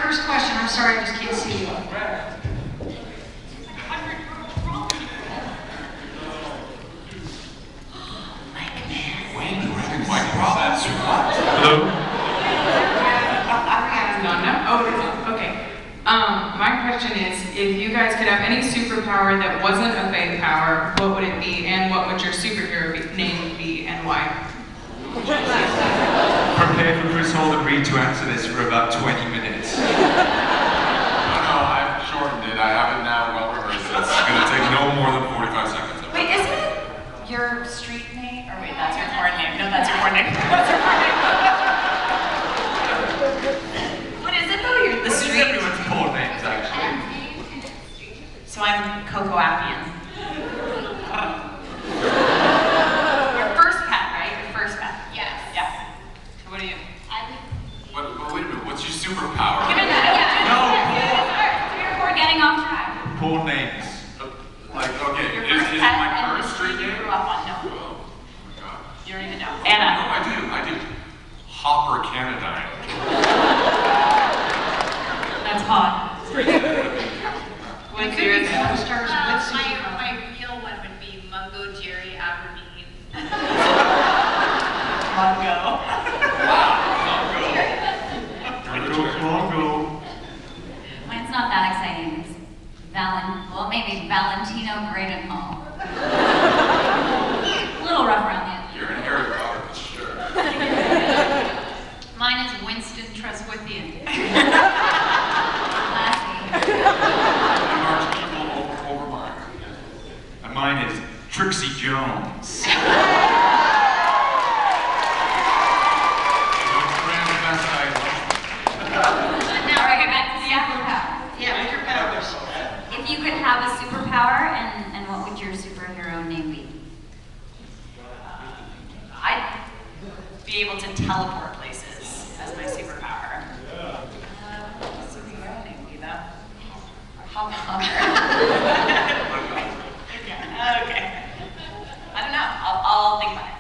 first question. I'm sorry, I just can't see you. Hello? Okay. My question is, if you guys could have any superpower that wasn't a fake power, what would it be, and what would your superhero name be, and why? Prepare for Chris Holden-Ried to answer this for about 20 minutes. No, I've shortened it. I have it now well rehearsed. It's going to take no more than 45 seconds. Wait, isn't it your street name? Or wait, that's your porn name. No, that's your porn name. What's your porn name? What is it though? You're the street. Everyone's porn names, actually. So I'm Coco Appian. Your first pet, right? Your first pet. Yes. Yeah. So what are you? But wait a minute, what's your superpower? Give it that. Yeah. No. We're getting off track. Porn names. Like, okay, Your is first it pet my and current the street you name? grew up on. No. Oh my god. You don't even know. No, Anna. I do. Hopper Canadine. That's hot. What's yours? Stars with superpower. My real one would be Mungo Jerry Aberdeen. Mungo. Mongo. Mine's not that exciting. It's maybe Valentino Gradenhall. A little rough around the edges. You're in Harry Potter, for sure. Mine is Winston Treswithian. Classy. Large people over mine. And mine is Trixie Jones. Now we're back to superpower. Yeah, make your powers. If you could have a superpower, and what would your superhero name be? I'd be able to teleport places as my superpower. Superhero name be though. Hopper. Okay. I don't know. I'll think about it.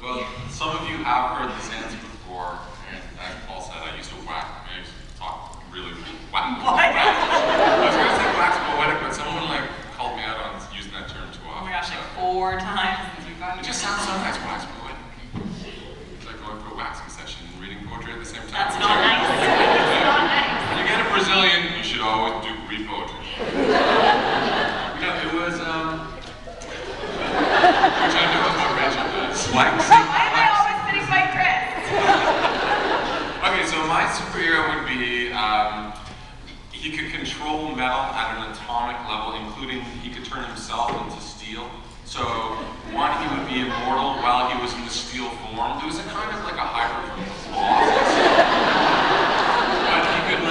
Well, some of you have heard this answer before, and as Paul said, I used to whack. I used to talk really whack. What? I was going to say wax poetic, but someone called me out on using that term too Oh often. my gosh, so. 4 times since we've gotten It just sounds so nice, wax poetic. It's like going to a waxing session and reading poetry at the same time. That's not nice. That's not nice. When you get a Brazilian, you should always read poetry. No, it was, which I know is what Rachel does. Why am I always sitting by Chris? Okay, so my superhero would be, he could control metal at an atomic level, including he could turn himself into steel. So, one, he would be immortal while he was in the steel form. It was a kind of like a hybrid from the Colossus. But he could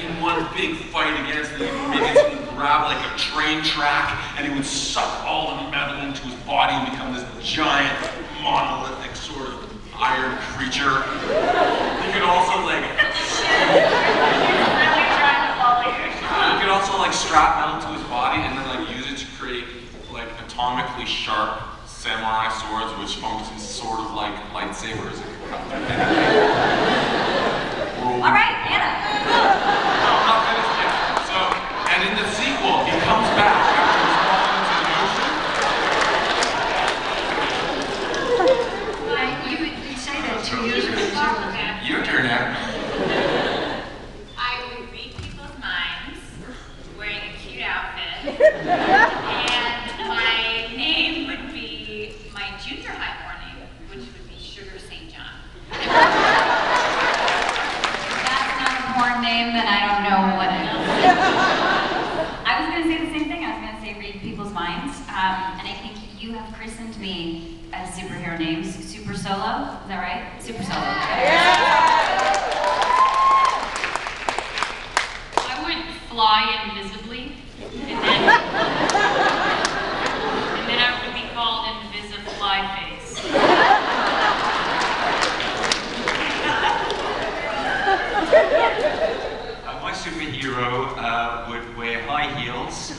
in one big fight against the Minions, he would grab a train track and he would suck all the metal into his body and become this giant, monolithic sort of iron creature. He could also Really trying to follow you. you could also strap metal to his body and then use it to create atomically sharp samurai swords, which function sort of like lightsabers. All right, Anna. No, I'm not finished yet. So, and in the sequel, he comes back after he's fallen into the ocean. You say that 2 years ago too. Your turn, Adam. I would read people's minds, wearing a cute outfit, and my name would be my junior high morning, which would be Sugar St. John. That's not a porn name, then I don't know what it is. I was going to say the same thing. I was going to say read people's minds. And I think you have christened me as superhero names. Super Solo, is that right? Super Solo. I would fly invisibly, and then I would be called Invisiflyface. My superhero would wear high heels.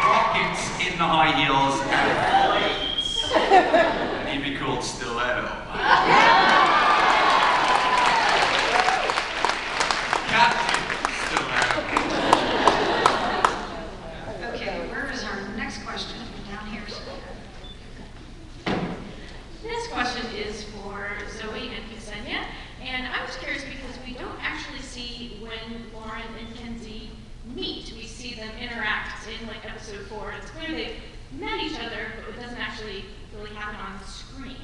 Rockets in the high heels and blades. And he'd be called Stiletto. This question is for Zoe and Ksenia, and I was curious because we don't actually see when Lauren and Kenzie meet. We see them interact in like episode 4. It's clear they've met each other, but it doesn't actually really happen on screen.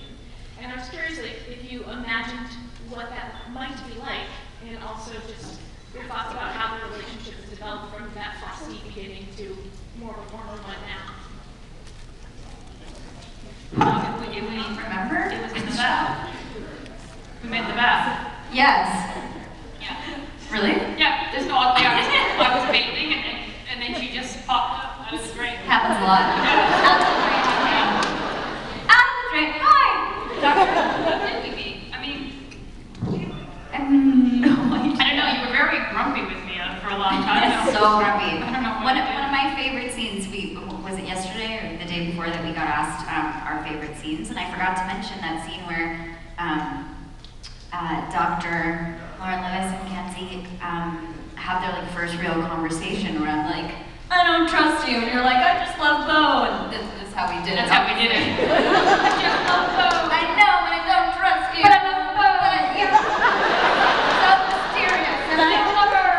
And I was curious if you imagined what that might be like, and also just your thoughts about how the relationship has developed from that frosty beginning to more of a formal one now. If we remember, It was in the bath. We made the bath. yes. Yeah. Really? Yeah, there's no oddly I was bathing and then she just popped up out of the drain. Happens a lot. Out of the drain. Out of the drain. Hi. Doctor, did we meet? I mean, No, I don't know, you were very grumpy with me for a long time. so grumpy. I don't know One what of you did. my favorite scenes, was it yesterday or the day before that we got asked our favorite scenes, and I forgot to mention that scene where Dr. Lauren Lewis and Kenzie have their like first real conversation where I'm like, I don't trust you, and you're like, I just love Bo, and this is how we did it. That's how we did it. I just love Bo. I know, but I don't trust you. But I love Bo. But you're so mysterious, and I love her.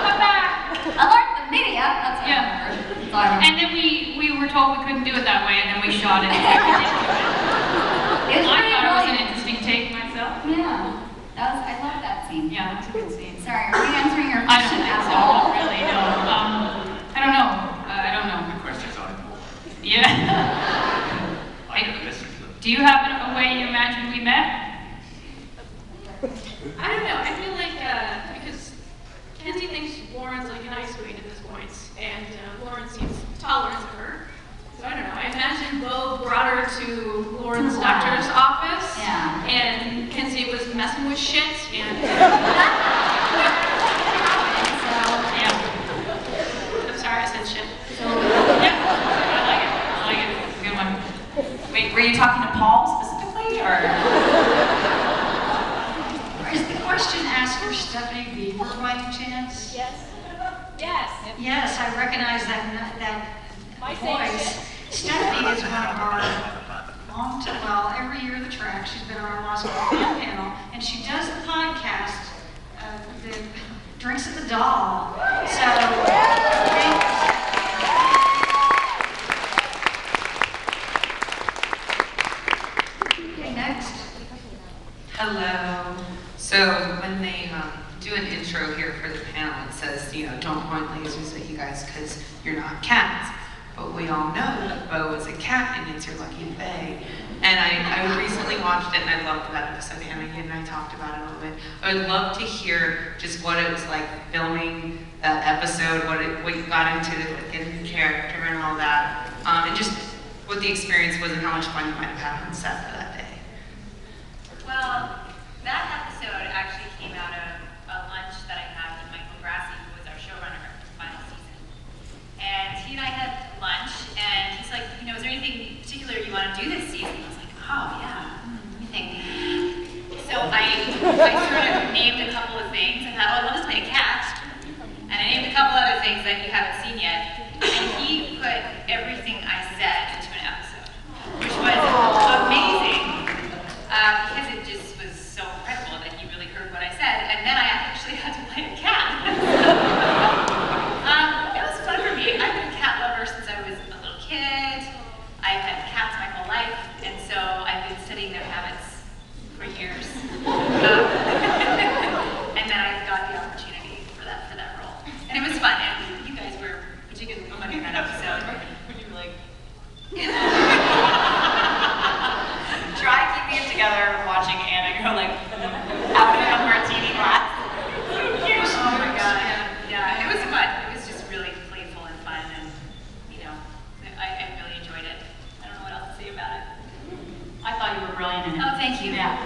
Come back. I learned the media. That's what Yeah. I remember. That's all I remember. And then we were told we couldn't do it that way, and then we shot it. It was I pretty thought it was an brilliant. interesting take myself. Yeah, I love that scene. Yeah, that's a good scene. Sorry, are we answering your I don't question think at so. all? Really, no. I don't know. I don't know. The question's on hold. Yeah. I gotta listen to them. Do you have a way you imagine we met? I don't know. I feel like because Kenzie thinks Lauren's like an ice queen at this point, and Lauren seems tolerant of her. So I don't know. I imagine Bo brought her to Lauren's doctor's office, Yeah. and Kenzie was messing with shit, and Yeah. I'm sorry I said shit. Yeah. I like it. I like it. It's a good one. Wait, were you talking to Paul specifically, or? Is the question asked for Stephanie Beaver by any chance? Yes. Yes. Yes, I recognize that voice. Stephanie is one of our every year of the track, she's been on our Law School fan panel, and she does the podcast, the Drinks at the Doll. So, thank you. Okay, next. Hello. So when they do an intro here for the panel, it says, don't point lasers at you guys because you're not cats. But we all know that Bo is a cat and it's your lucky bay. And I recently watched it and I loved that episode. Anna, you and I talked about it a little bit. I would love to hear just what it was like filming that episode, what you got into, like, getting the character and all that, and just what the experience was and how much fun you might have had on set for that day. Well, that episode actually came out of a lunch that I had with Michael Grassi, who was our showrunner for the final season. And he and I had lunch, and he's like, is there anything particular you want to do this season? I was like, oh yeah, let me think. So I sort of named a couple of things. I thought, I'd love to play a cat. And I named a couple other things that you haven't seen yet. And he put everything I said into an episode, which was amazing. Because it just was so incredible that he really heard what I said, and then I actually had to play a cat. It was fun for me. I've been a cat lover since I was a little kid. I've had cats my whole life, and so I've been studying their habits for years. And then I got the opportunity for that role, and it was fun. And you guys were particularly funny in that episode when you were like. Try keeping it together, watching Anna go like out of a martini glass. Oh my god, yeah, it was fun. It was just really playful and fun, and I really enjoyed it. I don't know what else to say about it. I thought you were brilliant in it. Oh, thank you. Yeah.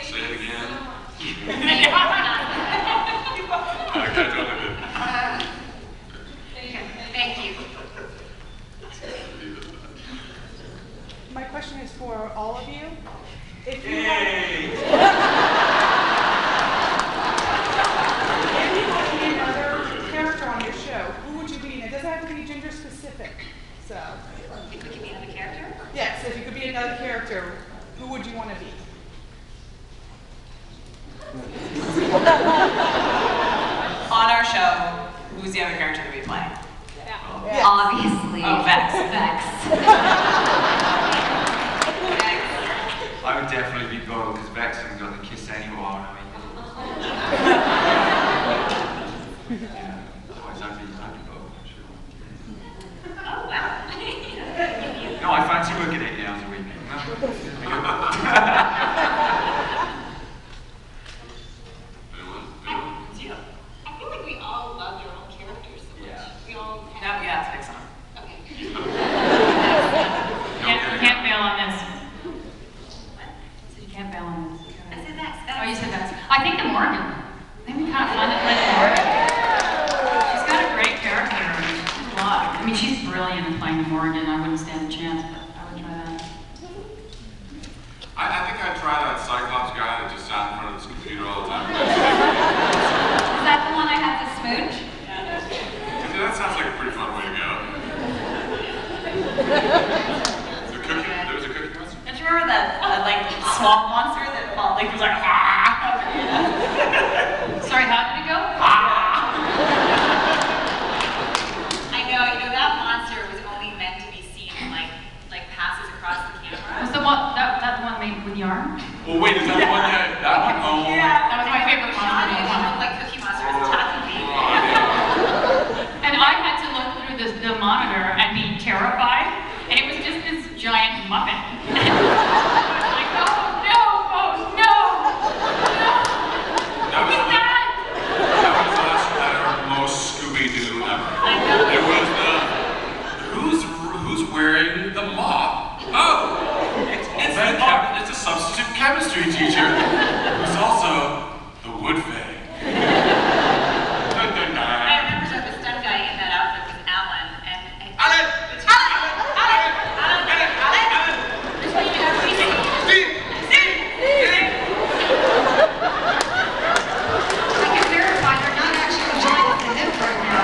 Say it again. Thank you. My question is for all of you. If you Yay! had any other character on your show, who would you be? And it doesn't have to be gender specific. So, If we could be another character? Yes, if you could be another character, who would you want to be? On our show, who's the other character that we play? Yes. Obviously. Oh, Vex. Vex. I would definitely be Bo, because Vex hasn't got the kiss anymore. I mean, yeah. Otherwise, I'd be Bo, I'm sure. Oh, wow. No, I fancy working 8 hours a week. It's you. I feel like we all love your own characters so much. Yeah. We all No, have. yeah, it's Vex on. Okay. You can't bail on this. So you can't bail on this. I said Vex. Oh, you said Vex. I think the Morgan. I think it'd be kind of fun to play the Morgan. She's got a great character. She's a lot. I mean, she's brilliant at playing the Morgan. I wouldn't stand a chance, but I would try that. I think I'd try that Cyclops guy that just sat in front of his computer all the time. Is that the one I had to smooch? That sounds like a pretty fun way to go. There was a cookie monster? Don't you remember that, like, swamp monster that like, was like, ah? Sorry, how did it go? I know, that monster was only meant to be seen and like passes across the camera. Was the one that the one made with yarn? Well, wait, is that the one yet? That one? Oh. That was my favorite Shot monster. it, it looked like Cookie Monster was attacking me. And I had to look through the monitor and be terrified, and it was just this giant muppet. I was like, oh no, no! That was What's that? us at our most Scooby-Doo ever. It was who's wearing the mop? Oh, it's a substitute chemistry teacher who's also the wood fae. I remember the stunt guy in that outfit was Alan, and Alan! between everything. I can verify they're not actually joining the hip right now.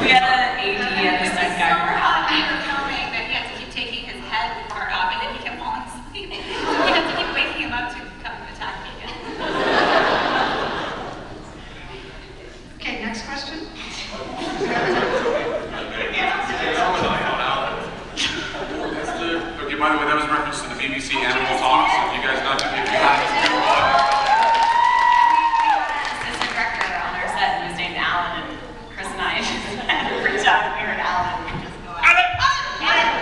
We had an AD and a stunt guy. So hot we were filming that he had to keep taking his head part off, and then he kept falling asleep. So we had to keep waking him up to come attack me again. Okay, next question. Okay, by the way, that was reference to the BBC Animal Talks. If you guys not, if you haven't, Assistant director on our set, and his named Alan, and Chris and I just reached out and we heard Alan, and we just go out. Alan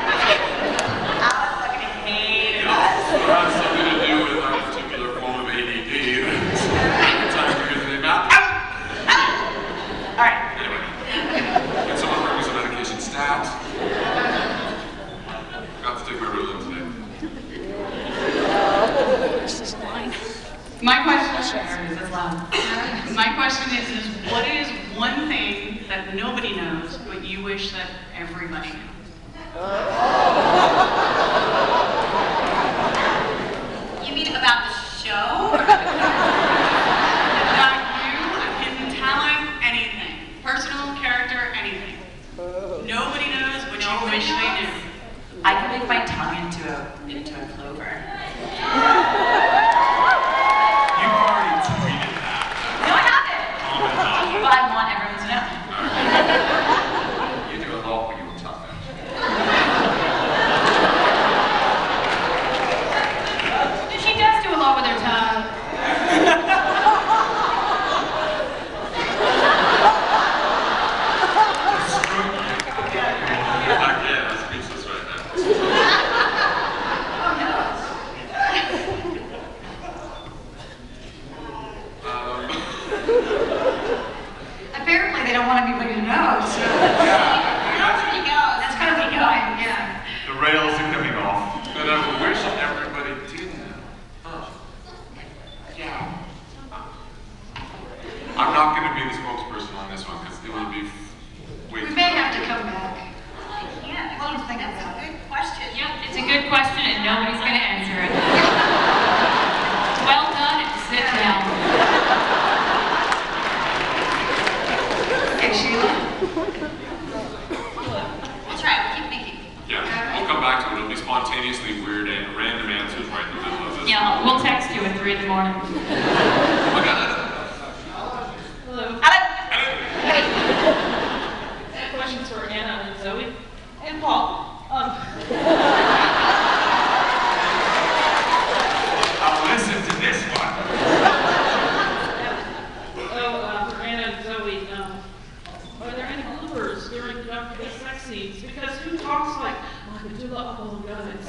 fucking hated us. it has something to do with our particular form of ADD. Every time we hear the name out. All right. Anyway, can someone bring me some medication stats? Got to take my Ritalin today. My question is what is one thing that nobody knows, but you wish that everybody knew? You mean about the show? About you, a hidden talent, anything. Personal character, anything. Nobody knows, but you wish they knew. I can make my tongue into a clover. You've already tweeted that. No, I haven't. But I want everyone to know. You do a lot with your tongue, She does do a lot with her tongue. Yeah, I'm speechless right now. Apparently, they don't want anybody to know, so Nobody knows. that's kind of annoying, yeah. The rails are coming off. But I wish everybody did know. Huh. Yeah. I'm not going to be the spokesperson on this one because it would be way We too may have to come back. Yeah, Let them think that's about a good question. Yep, it's a good question and nobody's going to answer it. Well done and sit down. Okay, Sheila? We'll try. We'll keep thinking. spontaneously weird and random answers right in the middle of this. Yeah, we'll text you at 3 in the morning. Oh my God. Hello. Questions for Anna and Zoe and Paul. I'll listen to this one. For Anna and Zoe, are there any bloopers during the sex scenes? Because who talks like, oh, Abdullah, oh God, it's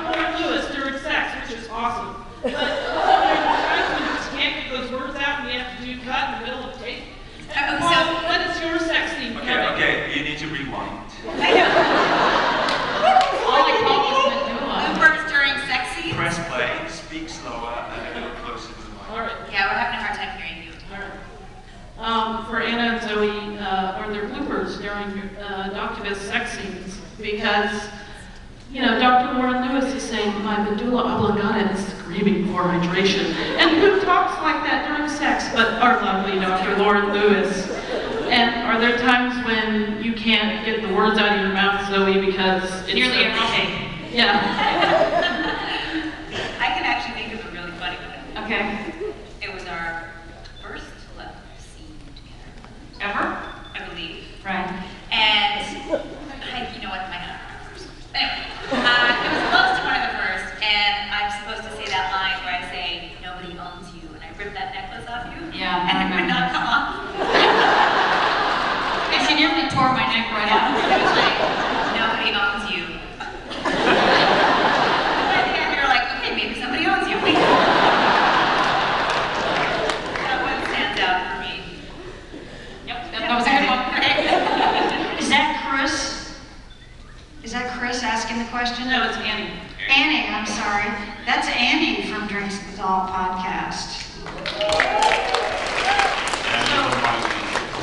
Lauren Lewis during sex, which is awesome. But sometimes we just can't get those words out and we have to do cut in the middle of tape. Paul, what is your sex scene? Okay, you need to rewind. Bloopers during sex scenes? Press play, speak slower, and a little closer to the mic. All right. Yeah, we're having a hard time hearing you. All right. For Anna and Zoe, are there bloopers during Doctivus sex scenes? Because, you know, Dr. Lauren Lewis is saying, my medulla oblongata is screaming for hydration. And who talks like that during sex but our lovely Dr. Lauren Lewis? And are there times when you can't get the words out of your mouth, Zoe, because it's Nearly every day. Yeah. I can actually think of a really funny one. Okay. It was our first love scene together. Ever? I believe. Right. And you know what? It might not be our first. Anyway, it was close to one of the first, and I'm supposed to say that line where I say, nobody owns you, and I rip that necklace off you. Yeah. And it would not come off. And she nearly tore my neck right out. It was like, nobody owns you. And you're like, okay, maybe somebody owns you. That one stands out for me. Yep, that was a good one. Is that Chris? Is that Chris asking the question? No, it's Annie. Annie, I'm sorry. That's Annie from Drinks with Doll podcast.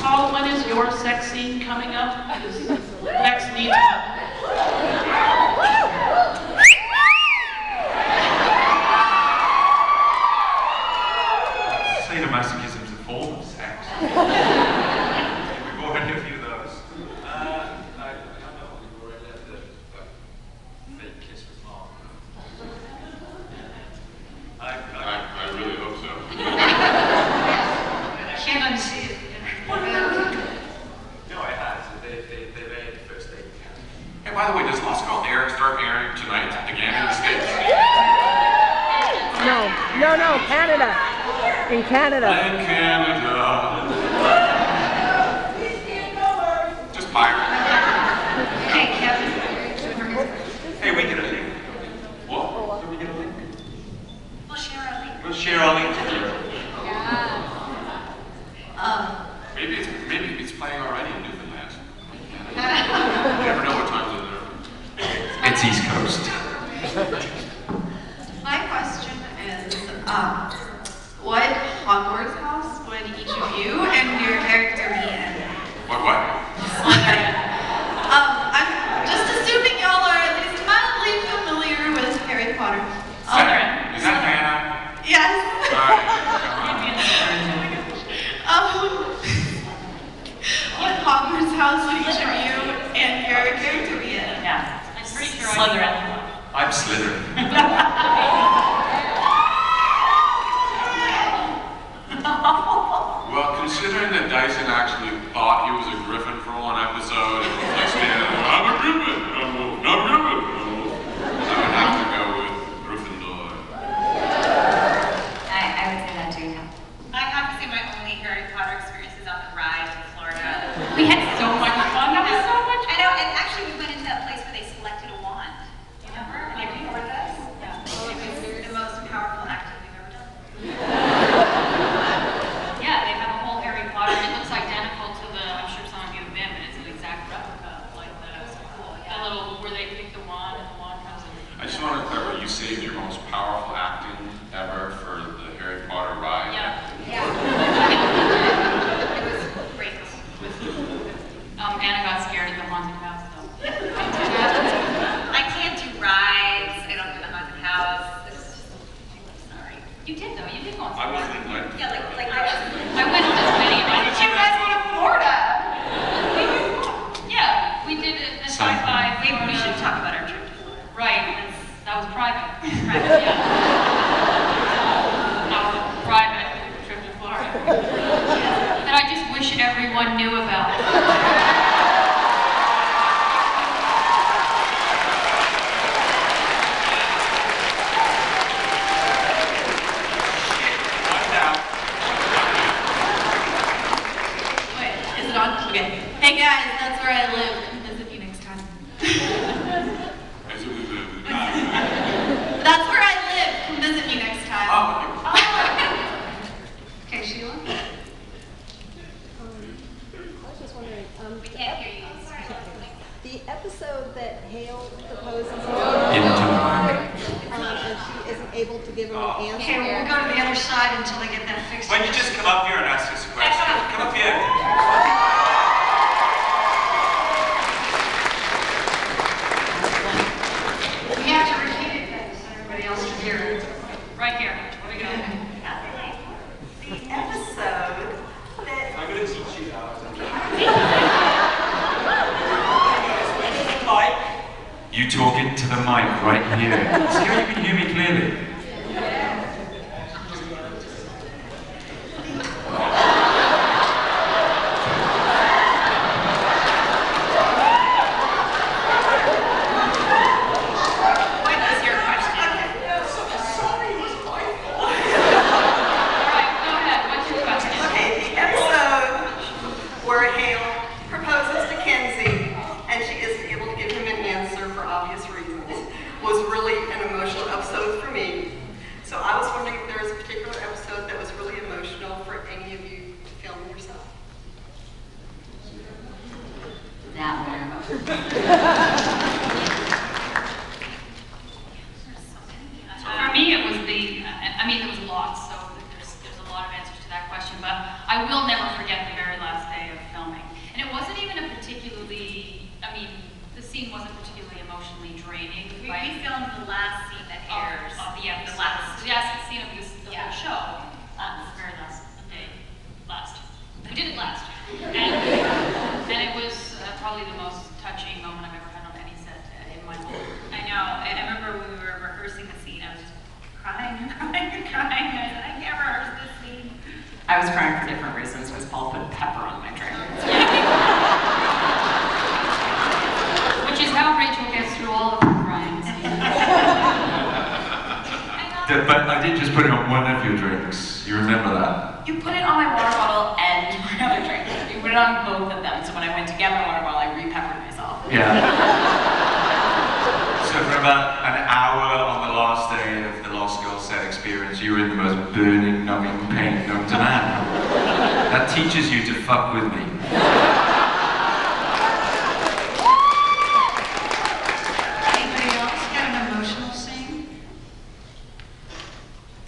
Paul, when is your sex scene coming up? Next meeting. Sadomasochism is a form of sex. We've already a few of those. I don't know, we've already had the fake kiss with mom. I really hope so. Can't unsee it. No, I have. So they aired first date. Hey, by the way, does Lost Girl start airing tonight again in the States? No, Canada. In Canada. In Canada. Just pirate. Hey, Kevin. Hey, we get a link. What? Can we get a link? We'll share our link. We'll share our link together. Maybe it's playing already in Newfoundland. You never know what time zone they're in. It's East Coast. My question is, what Hogwarts house would each of you and your character be in? What? I'm just assuming y'all are at least mildly familiar with Harry Potter. Is that Hannah? Yes. What Hogwarts house would each of you and your character be in? Yeah, I'm pretty sure Slytherin. I'm Slytherin. Well, considering that Dyson actually thought he was a Griffin for one episode, and was like standing there, I'm a Griffin, I'm a Griffin, I would have to go with Gryffindor. I would say that too. I have to say my only Harry Potter experience is on the ride to Florida. We had so much fun. That was so much I know, and actually we went into that place where they selected a wand. You remember? And you were with us? Yeah. It was the most powerful activity we've ever done. Yeah, they have a whole Harry Potter. It looks identical to the, I'm sure some of you have been, but it's an exact replica. Like the little, where they pick the wand and the wand comes in. I just want to clarify, you saved your most powerful acting ever for the Harry Potter ride. Yeah. Yeah. It was great. Anna got scared at the haunted house, though. I can't do rides. I don't do the haunted house. Sorry. You did, though. You did go on I some wasn't invited. Yeah, like I was. I went on as many of Did you guys go to Florida? Yeah, we did a sci-fi. We Our private triple party. That I just wish everyone knew about. Wait, is it on? Okay. Hey guys, that's where I live. Come visit me next time. That's where I live. Come visit me next time. Okay, Sheila? I was just wondering, We can't hear you. the episode that Hale proposes Into the mic. and she isn't able to give him an answer. Okay, well, we'll go to the other side until they get that fixed. Why don't you just come up here and ask us a question? Come up here. We have to repeat it then, so everybody else can hear it. Right here. Here we go. The episode that I'm going to teach you how to You talk into the mic right here. See how you can hear me clearly? what is your question? Alright, go ahead. What's your question? Okay, the episode where Hale proposes to Kenzie and she isn't able to give him an answer for obvious reasons was really an emotional episode for me. So I was wondering if there was a particular episode that was really emotional for any of you to film yourself. That one. For me, it was there was lots, so there's a lot of answers to that question, but I will never forget the very last day of filming. And it wasn't even a particularly, the scene wasn't particularly emotionally draining. We filmed the last scene that airs. Of the episode. The last. The last scene of the Yeah. whole show. The very last day. Last. We did it last. And it was probably the most touching moment I've ever had on any set in my life. I know. I remember when we were rehearsing the scene, I was just crying and crying and crying. I said, I can't rehearse this scene. I was crying for different reasons because Paul put pepper on my drink. Which is how Rachel gets through all of her crying. But I did just put it on one of your drinks. You remember that? You put it on my water bottle and my other drink. You put it on both of them, so when I went to get my water bottle, I re-peppered myself. Yeah. So for about an hour on the last day of the Lost Girl set experience, you were in the most burning, numbing pain known to man. That teaches you to fuck with me. Anybody else got an emotional scene?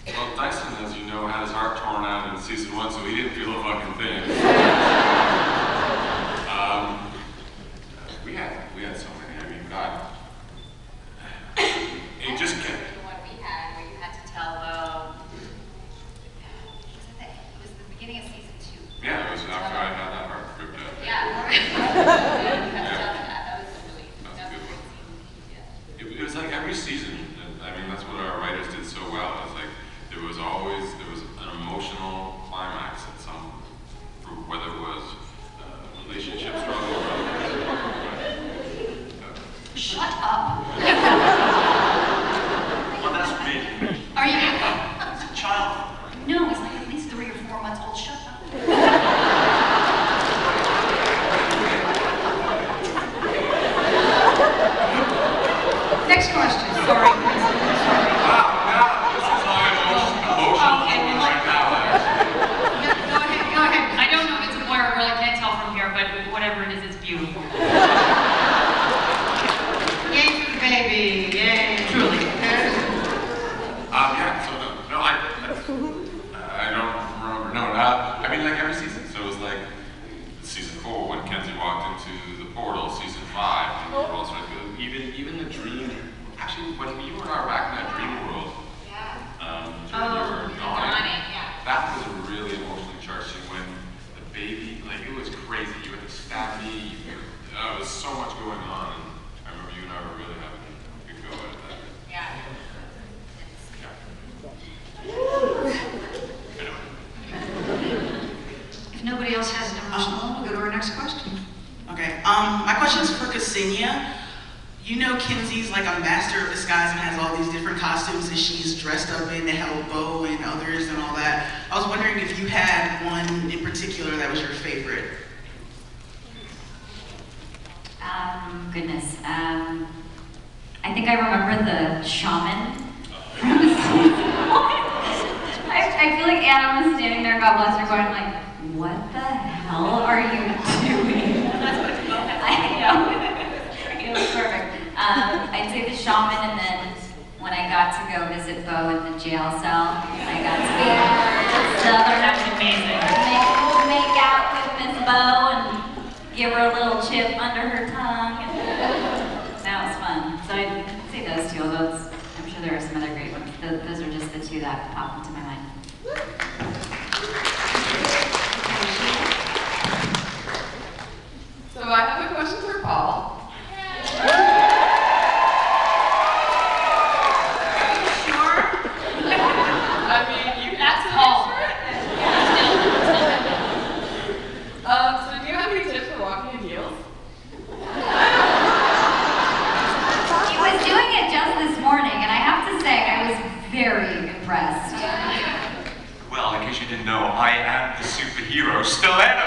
Well, Dyson, as you know, had his heart torn out in season 1, so he didn't feel a fucking thing. We had so many. I mean, God. It just kept. The one we had where you had to tell, it was the beginning of season 2. Yeah, it was after I had that heart ripped out. Yeah. That was really, That's a that was good a one. great scene. Yeah. It was like every season. I mean, that's what our writers did so well. It's like there was an emotional climax at some, whether it was relationship struggle or Shut up. Well, that's me. Are you? It's a child. No, he's like at least 3 or 4 months old. Shut up. Next question. Sorry. Wow, this is all emotional right now. Go ahead. I don't know if it's a boy or a girl, I can't tell from here, but whatever it is, it's beautiful. Yay for the baby. Yay. Truly. Yeah, so no, I don't remember. No, I mean, like every season. So it was like season 4 when Kenzie walked into the portal, season 5, when we were all starting to go, even the dream. Actually, when you were back in that dream world, when you were dawning, that was a really emotionally charged scene when the baby, like it was crazy. You had to stab me. There was so much going on. And I remember you and I were really having a good go at that. Yeah. question's for Ksenia. You know Kenzie's like a master of disguise and has all these different costumes that she's dressed up in to help Bo and others and all that. I was wondering if you had one in particular that was your favorite. Goodness. I think I remember the shaman from season 1. I feel like Anna was standing there, God bless her, going like, what the hell are you doing? That's what Bo had. I know. It was perfect. I'd say the shaman, and then when I got to go visit Bo in the jail cell, I got to be That's amazing. make out with Miss Bo and give her a little chip under her tongue. That was fun. So I'd say those two, although I'm sure there are some other great ones. Those are just the two that pop into my mind. So I have a question for Paul. That's Paul. So do you have any tips for walking in heels? He was doing it just this morning, and I have to say, I was very impressed. Well, in case you didn't know, I am the superhero stiletto.